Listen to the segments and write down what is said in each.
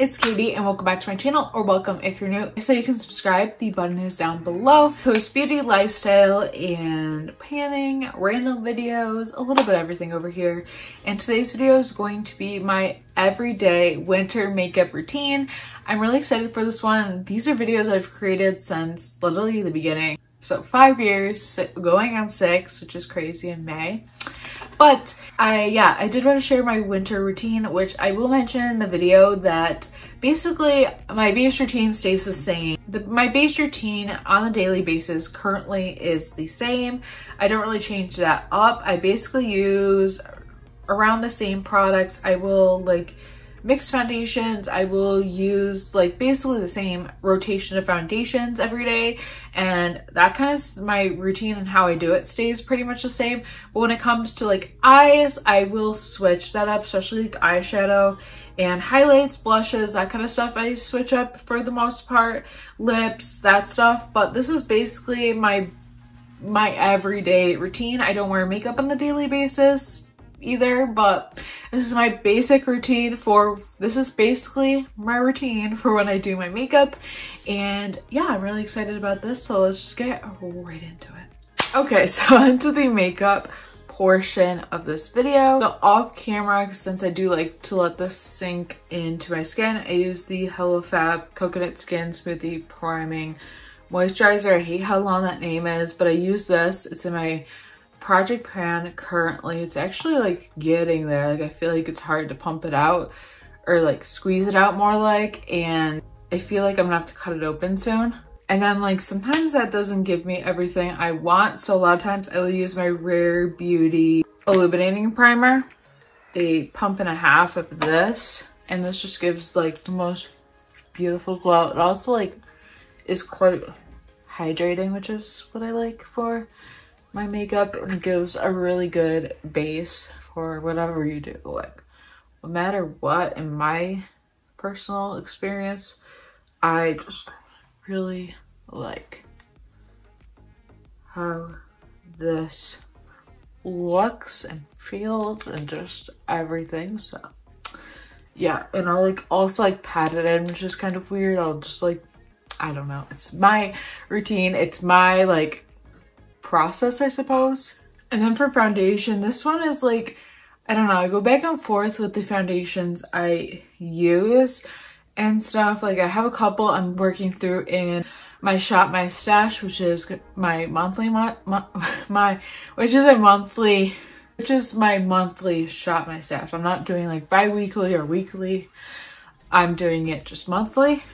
It's Katie and welcome back to my channel, or welcome if you're new. So you can subscribe, the button is down below. Post beauty, lifestyle, and panning, random videos, a little bit of everything over here. And today's video is going to be my everyday winter makeup routine. I'm really excited for this one. These are videos I've created since literally the beginning. So 5 years, going on 6, which is crazy in May. But I did want to share my winter routine, which I will mention in the video that basically my base routine stays the same. My base routine on a daily basis currently is the same. I don't really change that up. I basically use around the same products. I will like mix foundations. I will use like basically the same rotation of foundations every day, and that kind of my routine and how I do it stays pretty much the same. But when it comes to like eyes, I will switch that up, especially like eyeshadow and highlights, blushes, that kind of stuff. I switch up for the most part, lips, that stuff. But this is basically my everyday routine. I don't wear makeup on the daily basis either, but this is my basic routine this is basically my routine for when I do my makeup. And yeah, I'm really excited about this, so let's just get right into it. Okay, so into the makeup portion of this video. So off camera, since I do like to let this sink into my skin, I use the HelloFab Coconut Skin Smoothie Priming Moisturizer. I hate how long that name is, but I use this. It's in my project pan currently. It's actually like getting there. Like I feel like it's hard to pump it out or like squeeze it out more like, and I feel like I'm gonna have to cut it open soon. And then like sometimes that doesn't give me everything I want, so a lot of times I will use my Rare Beauty Illuminating Primer, a pump and a half of this, and this just gives like the most beautiful glow. It also like is quite hydrating, which is what I like for my makeup, and it gives a really good base for whatever you do. Like no matter what, in my personal experience, I just really like how this looks and feels and just everything. So yeah, and I'll like also like pat it in, which is kind of weird. I'll just like, I don't know, it's my routine, it's my like process, I suppose. And then for foundation, this one is like, I don't know, I go back and forth with the foundations I use and stuff. Like I have a couple I'm working through in my Shop My Stash, which is my monthly which is my monthly Shop My Stash. I'm not doing like bi-weekly or weekly. I'm doing it just monthly.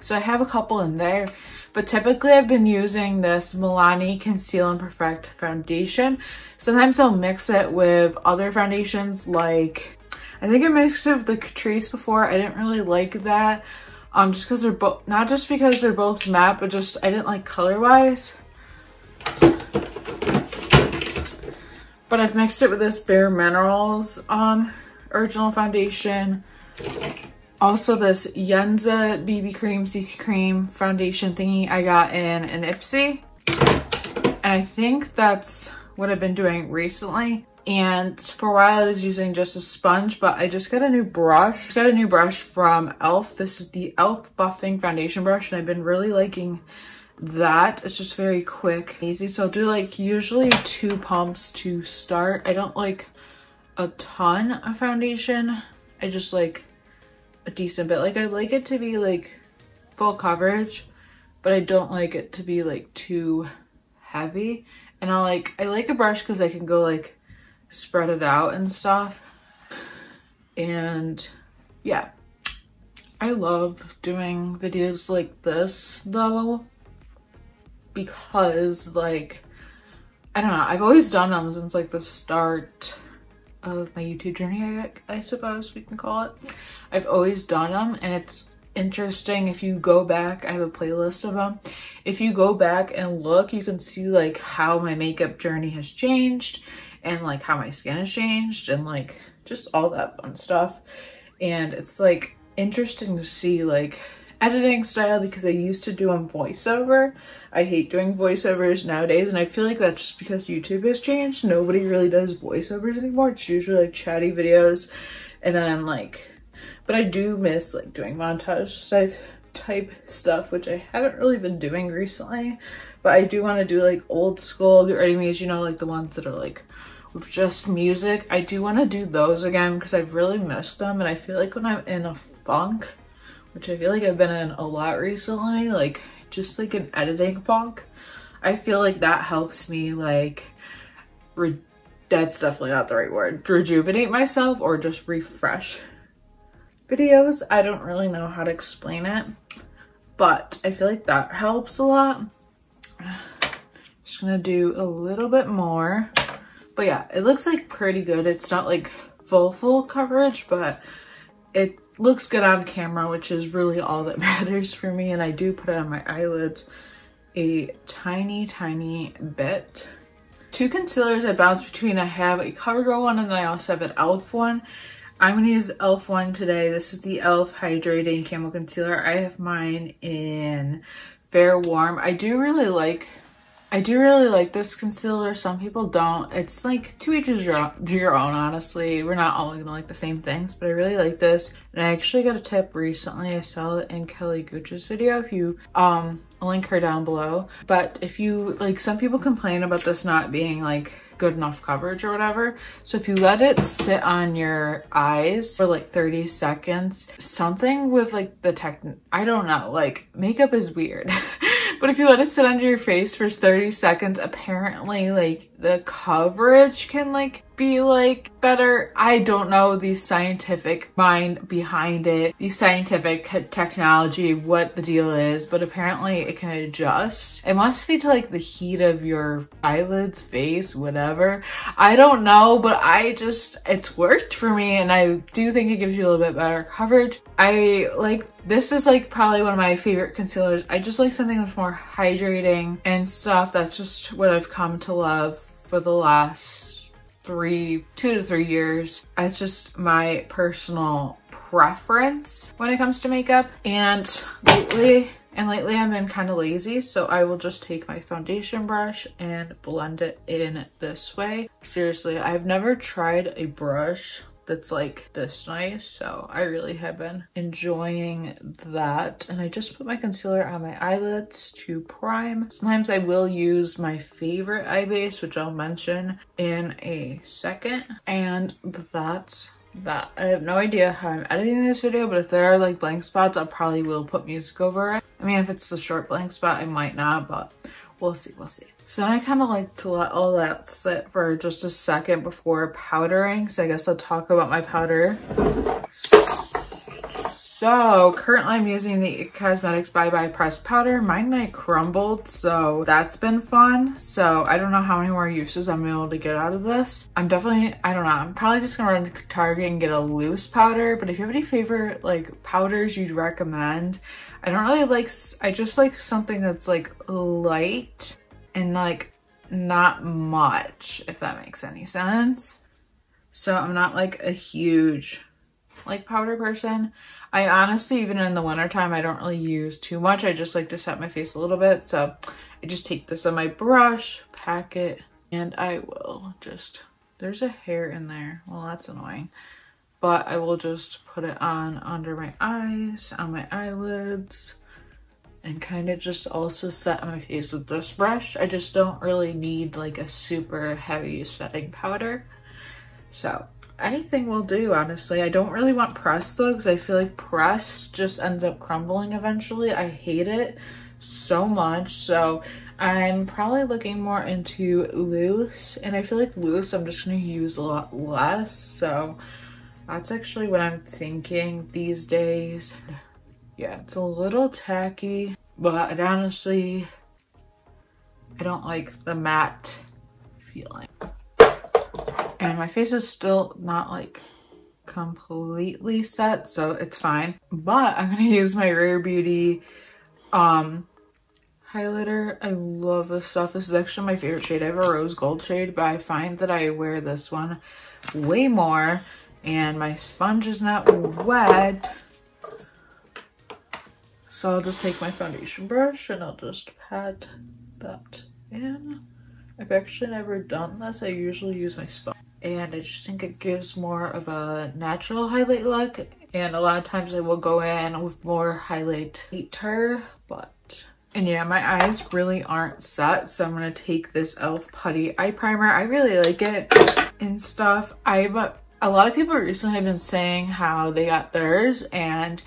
So I have a couple in there, but typically I've been using this Milani Conceal and Perfect foundation. Sometimes I'll mix it with other foundations, like I think I mixed it with the Catrice before. I didn't really like that, just because they're both, not just because they're both matte, but just I didn't like color wise. But I've mixed it with this Bare Minerals original foundation. Also this Yenza BB Cream CC Cream foundation thingy I got in an Ipsy. And I think that's what I've been doing recently. And for a while I was using just a sponge, but I just got a new brush. Got a new brush from e.l.f. This is the e.l.f. Buffing Foundation Brush, and I've been really liking that. It's just very quick, easy. So I'll do like usually 2 pumps to start. I don't like a ton of foundation. I just like a decent bit. Like I like it to be like full coverage, but I don't like it to be like too heavy. And I like a brush because I can go like spread it out and stuff. And yeah, I love doing videos like this though, because like, I don't know, I've always done them since like the start of my YouTube journey, I suppose we can call it. I've always done them, and it's interesting if you go back. I have a playlist of them. If you go back and look, you can see like how my makeup journey has changed, and like how my skin has changed, and like just all that fun stuff. And it's like interesting to see like editing style, because I used to do a voiceover. I hate doing voiceovers nowadays, and I feel like that's just because YouTube has changed. Nobody really does voiceovers anymore. It's usually like chatty videos, and then like, but I do miss like doing montage type stuff, which I haven't really been doing recently. But I do want to do like old school get ready me's, you know, like the ones that are like with just music. I do want to do those again because I've really missed them, and I feel like when I'm in a funk, which I feel like I've been in a lot recently, like just like an editing funk, I feel like that helps me like, that's definitely not the right word, rejuvenate myself or just refresh videos. I don't really know how to explain it, but I feel like that helps a lot. Just gonna do a little bit more, but yeah, it looks like pretty good. It's not like full coverage, but it looks good on camera, which is really all that matters for me. And I do put it on my eyelids a tiny bit. Two concealers I bounce between. I have a CoverGirl one, and then I also have an e.l.f. one. I'm going to use the e.l.f. one today. This is the e.l.f. Hydrating Camo Concealer. I have mine in Fair Warm. I do really like this concealer. Some people don't. It's like to each your own, honestly. We're not all gonna like the same things, but I really like this. And I actually got a tip recently. I saw it in Kelly Gooch's video. If you I'll link her down below. But if you like, some people complain about this not being like good enough coverage or whatever. So if you let it sit on your eyes for like 30 seconds, something with like the I don't know, like makeup is weird. But if you let it sit under your face for 30 seconds, apparently like the coverage can like be like better. I don't know the scientific mind behind it, the scientific technology, what the deal is, but apparently it can adjust. It must be to like the heat of your eyelids, face, whatever. I don't know, but it's worked for me, and I do think it gives you a little bit better coverage. This is like probably one of my favorite concealers. I just like something that's more hydrating and stuff. That's just what I've come to love for the last 2 to 3 years. It's just my personal preference when it comes to makeup. And lately I've been kind of lazy, so I will just take my foundation brush and blend it in this way. Seriously, I've never tried a brush that's like this nice, so I really have been enjoying that. And I just put my concealer on my eyelids to prime. Sometimes I will use my favorite eye base, which I'll mention in a second. And that's that. I have no idea how I'm editing this video, but if there are like blank spots, I probably will put music over it. I mean, if it's a short blank spot, I might not, but we'll see. So then I kind of like to let all that sit for just a second before powdering. So I guess I'll talk about my powder. So currently I'm using the IT Cosmetics Bye Bye Pressed Powder. Mine night crumbled, so that's been fun. So I don't know how many more uses I'm able to get out of this. I don't know, I'm probably just gonna run to Target and get a loose powder. But if you have any favorite like powders you'd recommend, I don't really like, I just like something that's like light and like not much, if that makes any sense. So I'm not like a huge like powder person. I honestly, even in the wintertime, I don't really use too much. I just like to set my face a little bit. So I just take this on my brush, pack it, and I will just, there's a hair in there. Well, that's annoying. But I will just put it on under my eyes, on my eyelids, and kind of just also set my face with this brush. I just don't really need like a super heavy setting powder. So anything will do, honestly. I don't really want pressed though, because I feel like pressed just ends up crumbling eventually. I hate it so much. So I'm probably looking more into loose, and I feel like loose I'm just going to use a lot less. So that's actually what I'm thinking these days. Yeah, it's a little tacky, but honestly, I don't like the matte feeling. And my face is still not like completely set, so it's fine. But I'm gonna use my Rare Beauty highlighter. I love this stuff. This is actually my favorite shade. I have a rose gold shade, but I find that I wear this one way more, and my sponge is not wet. So I'll just take my foundation brush and I'll just pat that in. I've actually never done this. I usually use my sponge. And I just think it gives more of a natural highlight look. And a lot of times I will go in with more highlight later, and yeah, my eyes really aren't set. So I'm gonna take this e.l.f. Putty Eye Primer. I really like it and stuff. A lot of people recently have been saying how they got theirs and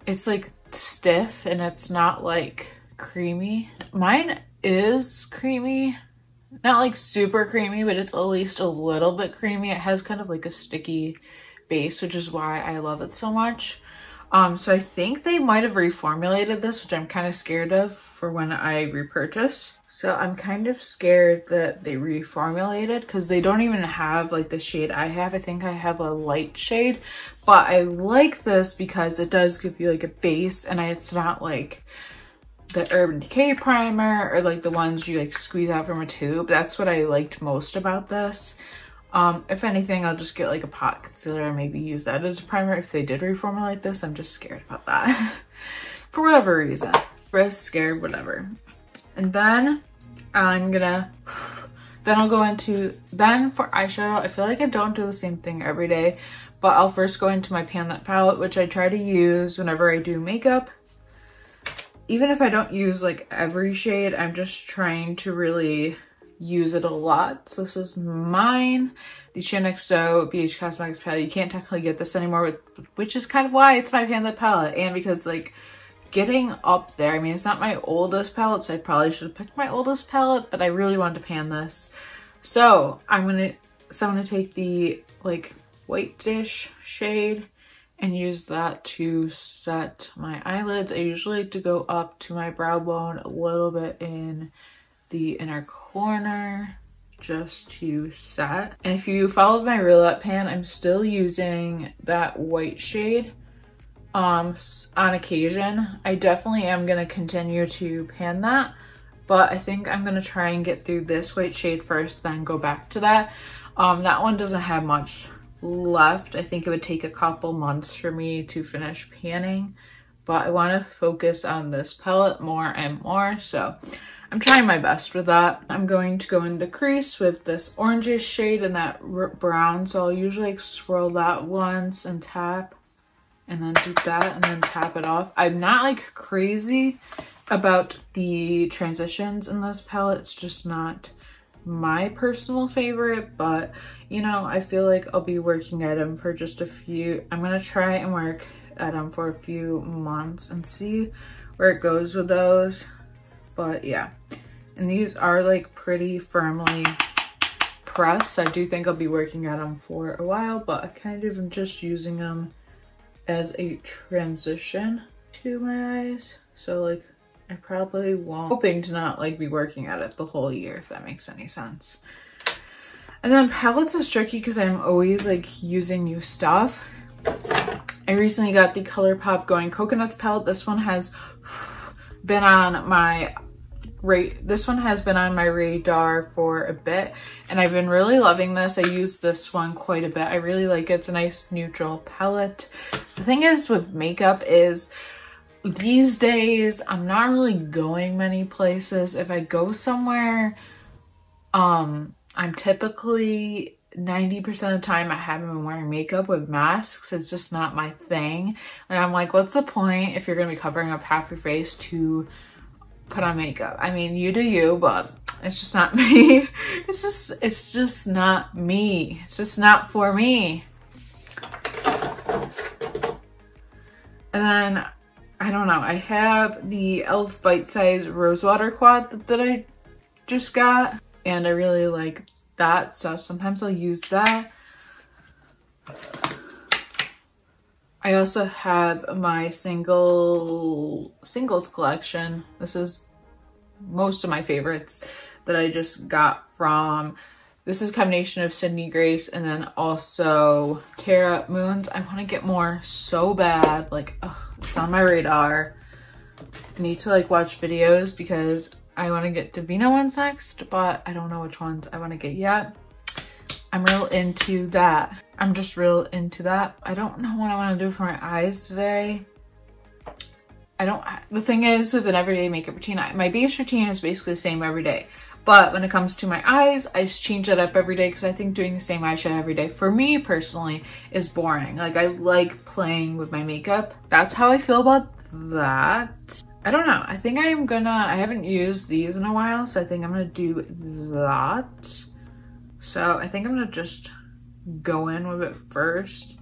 it's like stiff and it's not like creamy. Mine is creamy. Not like super creamy, but it's at least a little bit creamy. It has kind of like a sticky base, which is why I love it so much. So I think they might have reformulated this, which I'm kind of scared of for when I repurchase. So I'm kind of scared that they reformulated because they don't even have like the shade I have. I think I have a light shade, but I like this because it does give you like a base and it's not like the Urban Decay primer or like the ones you like squeeze out from a tube. That's what I liked most about this. If anything, I'll just get like a pot concealer and maybe use that as a primer if they did reformulate this. I'm just scared about that for whatever reason. Risk, scared, whatever. And then I'll go into, then for eyeshadow, I feel like I don't do the same thing every day, but I'll first go into my Pan That palette, which I try to use whenever I do makeup. Even if I don't use like every shade, I'm just trying to really use it a lot. So this is mine, the shaaanxo BH Cosmetics palette. You can't technically get this anymore, which is kind of why it's my Pan That palette, and because like getting up there, I mean, it's not my oldest palette, so I probably should have picked my oldest palette, but I really wanted to pan this. So I'm gonna take the like white dish shade and use that to set my eyelids. I usually like to go up to my brow bone a little bit in the inner corner just to set. And if you followed my roulette pan, I'm still using that white shade on occasion. I definitely am going to continue to pan that, but I think I'm going to try and get through this white shade first, then go back to that. That one doesn't have much left. I think it would take a couple months for me to finish panning, but I want to focus on this palette more and more, so I'm trying my best with that. I'm going to go into crease with this orangish shade and that brown, so I'll usually like swirl that once and tap, and then do that and then tap it off. I'm not like crazy about the transitions in this palette. It's just not my personal favorite, but you know, I feel like I'll be working at them for just a few. I'm gonna try and work at them for a few months and see where it goes with those. But yeah, and these are like pretty firmly pressed. I do think I'll be working at them for a while, but I kind of am just using them as a transition to my eyes. So like I probably won't, hoping to not like be working at it the whole year, if that makes any sense. And then palettes is tricky because I'm always like using new stuff. I recently got the Colourpop Going Coconuts palette. This one has been on my radar for a bit, and I've been really loving this. I use this one quite a bit. I really like it. It's a nice neutral palette. The thing is with makeup is these days I'm not really going many places. If I go somewhere, I'm typically 90% of the time I haven't been wearing makeup with masks. It's just not my thing. And I'm like, what's the point if you're gonna be covering up half your face to put on makeup? I mean, you do you, but it's just not me. It's just not me. It's just not for me. And then I don't know, I have the e.l.f. Bite Size Rosewater Quad that I just got, and I really like that, so sometimes I'll use that. I also have my singles collection. This is most of my favorites that I just got from, this is a combination of Sydney Grace and then also Tara Moons. I want to get more so bad, like, ugh, it's on my radar. I need to like watch videos because I want to get Divina ones next, but I don't know which ones I want to get yet. I'm real into that. I'm just real into that. I don't know what I want to do for my eyes today. the thing is with an everyday makeup routine, my base routine is basically the same every day. But when it comes to my eyes, I change it up every day because I think doing the same eyeshadow every day, for me personally, is boring. Like, I like playing with my makeup. That's how I feel about that. I don't know. I think I haven't used these in a while, so I think I'm gonna do that. So I think I'm gonna just go in with it first.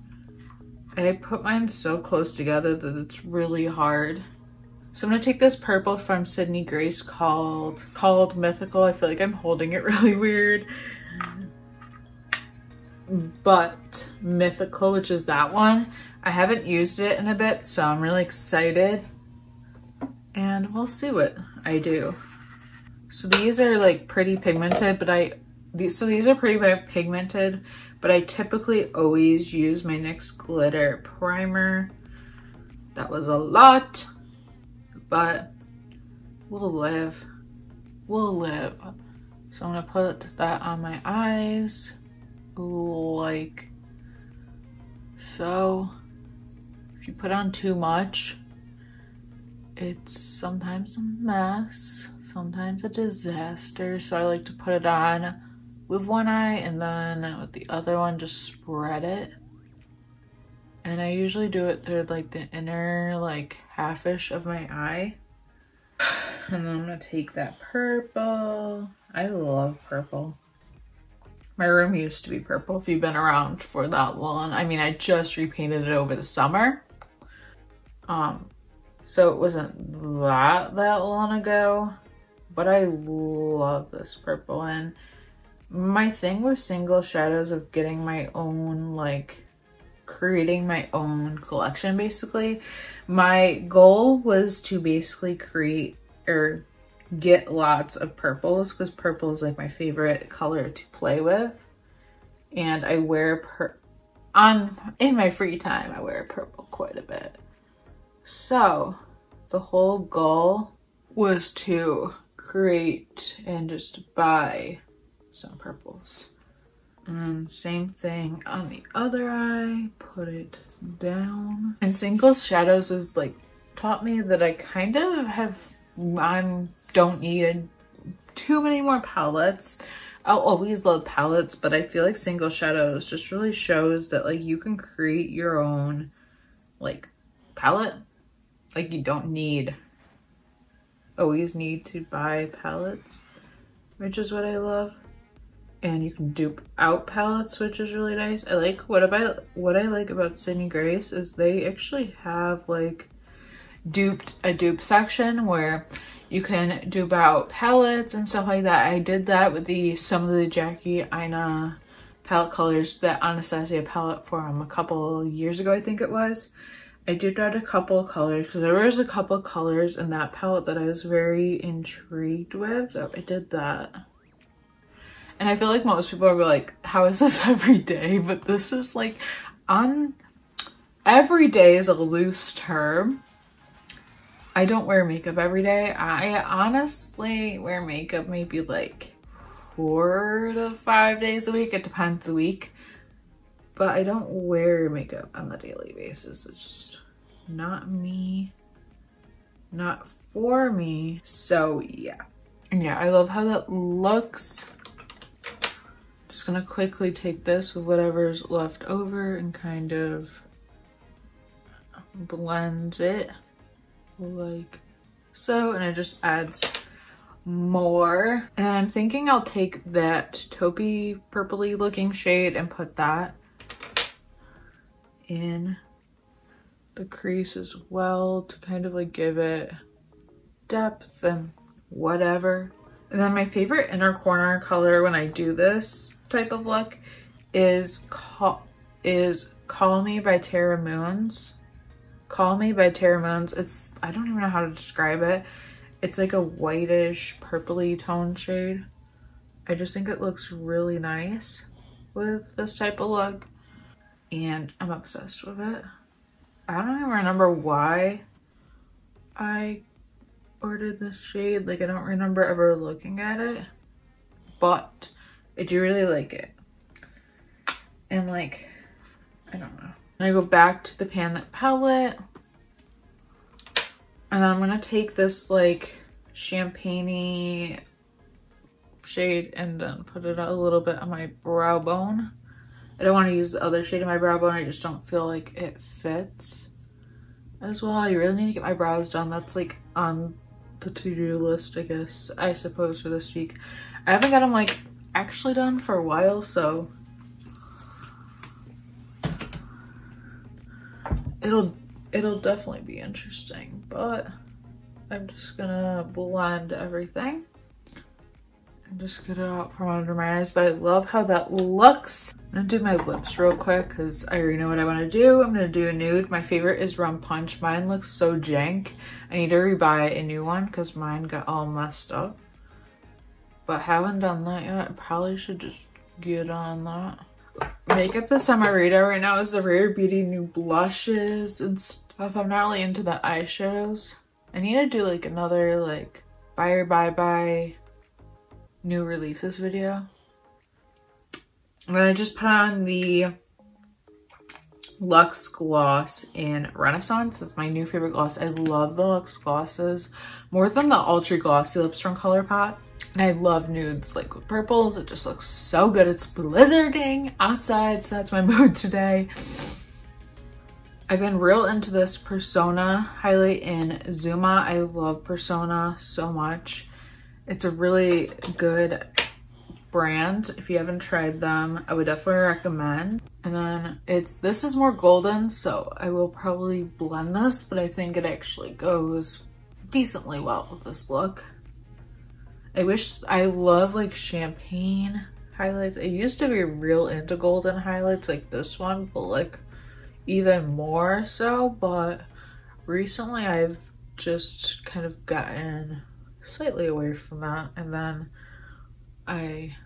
I put mine so close together that it's really hard. So I'm gonna take this purple from Sydney Grace called Mythical. I feel like I'm holding it really weird. But Mythical, which is that one. I haven't used it in a bit, so I'm really excited. And we'll see what I do. So these are like pretty pigmented, but these are pretty pigmented, but I typically always use my NYX Glitter Primer. That was a lot, but we'll live. We'll live. So I'm gonna put that on my eyes, like so. If you put on too much, it's sometimes a mess, sometimes a disaster. So I like to put it on with one eye and then with the other one just spread it. And I usually do it through like the inner like half-ish of my eye. And then I'm gonna take that purple. I love purple. My room used to be purple if you've been around for that long. I mean, I just repainted it over the summer. So it wasn't that long ago, but I love this purple. And my thing with single shadows of getting my own, like creating my own collection, basically, my goal was to basically create or get lots of purples because purple is like my favorite color to play with. And I wear in my free time, I wear purple quite a bit. So the whole goal was to create and just buy some purples. And same thing on the other eye, put it down. And single shadows has like taught me that I kind of don't need too many more palettes. I'll always love palettes, but I feel like single shadows just really shows that like you can create your own like palette. Like you don't always need to buy palettes, which is what I love. And you can dupe out palettes, which is really nice. I like what I like about Sydney Grace is they actually have like a dupe section where you can dupe out palettes and stuff like that. I did that with some of the Jackie Aina palette colors, that Anastasia palette from a couple years ago, I think it was. I duped out a couple colors because there was a couple colors in that palette that I was very intrigued with. So I did that. And I feel like most people are like, how is this every day? But this is like, every day is a loose term. I don't wear makeup every day. I honestly wear makeup maybe like 4 to 5 days a week. It depends the week. But I don't wear makeup on a daily basis. It's just not me, not for me. So yeah. And yeah, I love how that looks. Just gonna quickly take this with whatever's left over and kind of blend it like so. And it just adds more. And I'm thinking I'll take that taupey purpley looking shade and put that in the crease as well to kind of like give it depth and whatever. And then my favorite inner corner color when I do this type of look is Call Me by Tara Moons. Call Me by Tara Moons. It's, I don't even know how to describe it. It's like a whitish purpley tone shade. I just think it looks really nice with this type of look. And I'm obsessed with it. I don't even remember why I ordered this shade. Like, I don't remember ever looking at it, but I do really like it. And like, I don't know. I go back to the Pan That palette. And then I'm gonna take this like champagne-y shade and then put it a little bit on my brow bone. I don't want to use the other shade of my brow bone. I just don't feel like it fits as well. I really need to get my brows done. That's like on the to-do list, I guess, I suppose, for this week. I haven't got them like actually done for a while, so it'll definitely be interesting, but I'm just gonna blend everything. I'm just gonna out from under my eyes, but I love how that looks. I'm gonna do my lips real quick because I already know what I want to do. I'm gonna do a nude. My favorite is Rum Punch. Mine looks so jank. I need to rebuy a new one because mine got all messed up. But haven't done that yet. I probably should just get on that. Makeup that's on my radar right now is the Rare Beauty new blushes and stuff. I'm not really into the eyeshadows. I need to do like another like buy or buy new releases video. And then I just put on the Luxe Gloss in Renaissance. It's my new favorite gloss. I love the Luxe glosses more than the Ultra Glossy lips from Colourpop. And I love nudes like with purples. It just looks so good. It's blizzarding outside, so that's my mood today. I've been real into this Persona highlight in Zuma. I love Persona so much. It's a really good brand. If you haven't tried them, I would definitely recommend. And then this is more golden, so I will probably blend this, but I think it actually goes decently well with this look. I love like champagne highlights. I used to be real into golden highlights like this one, but like even more so, but recently I've just kind of gotten slightly away from that. And then I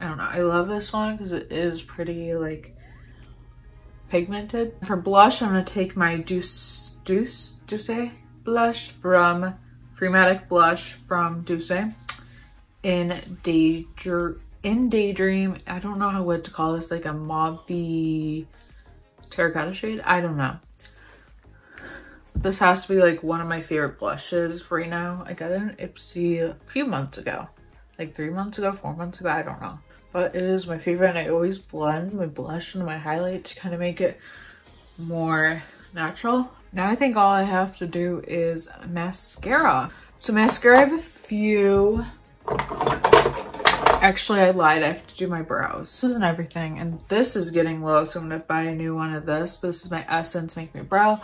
don't know, I love this one because it is pretty like pigmented. For blush, I'm gonna take my Douccc blush from Freematic blush from Douccc in Daydream. I don't know what to call this, like a mauvey terracotta shade. I don't know. This has to be like one of my favorite blushes right now. I got it in Ipsy a few months ago, like 3 months ago, 4 months ago, I don't know. But it is my favorite, and I always blend my blush into my highlight to kind of make it more natural. Now I think all I have to do is mascara. So mascara, I have a few. Actually, I lied. I have to do my brows. This isn't everything, and this is getting low, so I'm gonna buy a new one of this. This is my Essence Make Me Brow.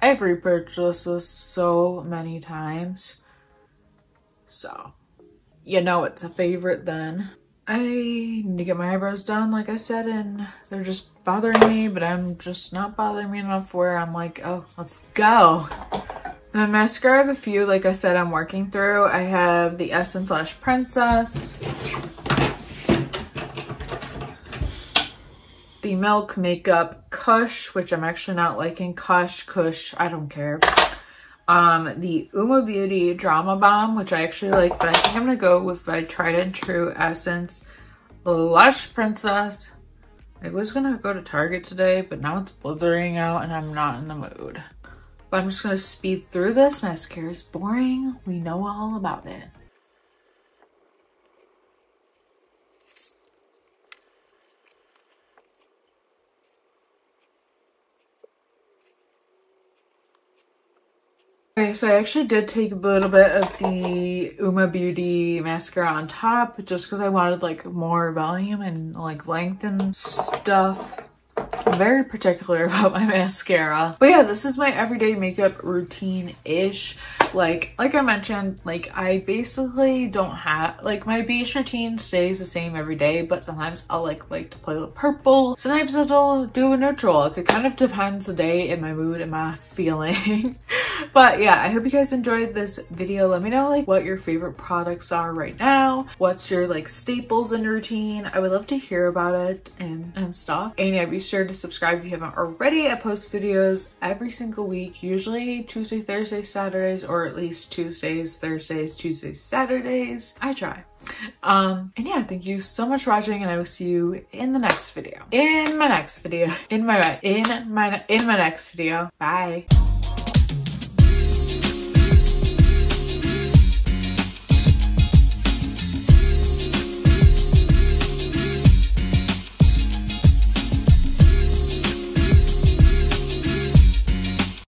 I've repurchased this so many times, so you know it's a favorite then. I need to get my eyebrows done, like I said, and they're just bothering me, but I'm just not bothering me enough where I'm like, oh, let's go. And mascara, I have a few, like I said, I'm working through. I have the Essence Lash Princess, the Milk Makeup Kush, which I'm actually not liking. Kush, I don't care. The Uoma Beauty Drama Bomb, which I actually like, but I think I'm gonna go with my tried and true Essence Lush Princess. I was gonna go to Target today, but now it's blizzarding out and I'm not in the mood. But I'm just gonna speed through this. Mascara is boring. We know all about it. Okay, so I actually did take a little bit of the Uoma Beauty mascara on top just because I wanted like more volume and like length and stuff. I'm very particular about my mascara. But yeah, this is my everyday makeup routine-ish. Like I mentioned, like I basically don't have, like my base routine stays the same every day, but sometimes I'll like to play with purple. Sometimes I'll do a neutral. Like it kind of depends the day and my mood and my feeling. But yeah, I hope you guys enjoyed this video. Let me know like what your favorite products are right now. What's your like staples in your routine? I would love to hear about it and stuff. And yeah, be sure to subscribe if you haven't already. I post videos every single week, usually Tuesday, Thursday, Saturdays, or at least Tuesdays, Thursdays, Tuesdays, Saturdays. I try. And yeah, thank you so much for watching, and I will see you in the next video. In my next video. Bye.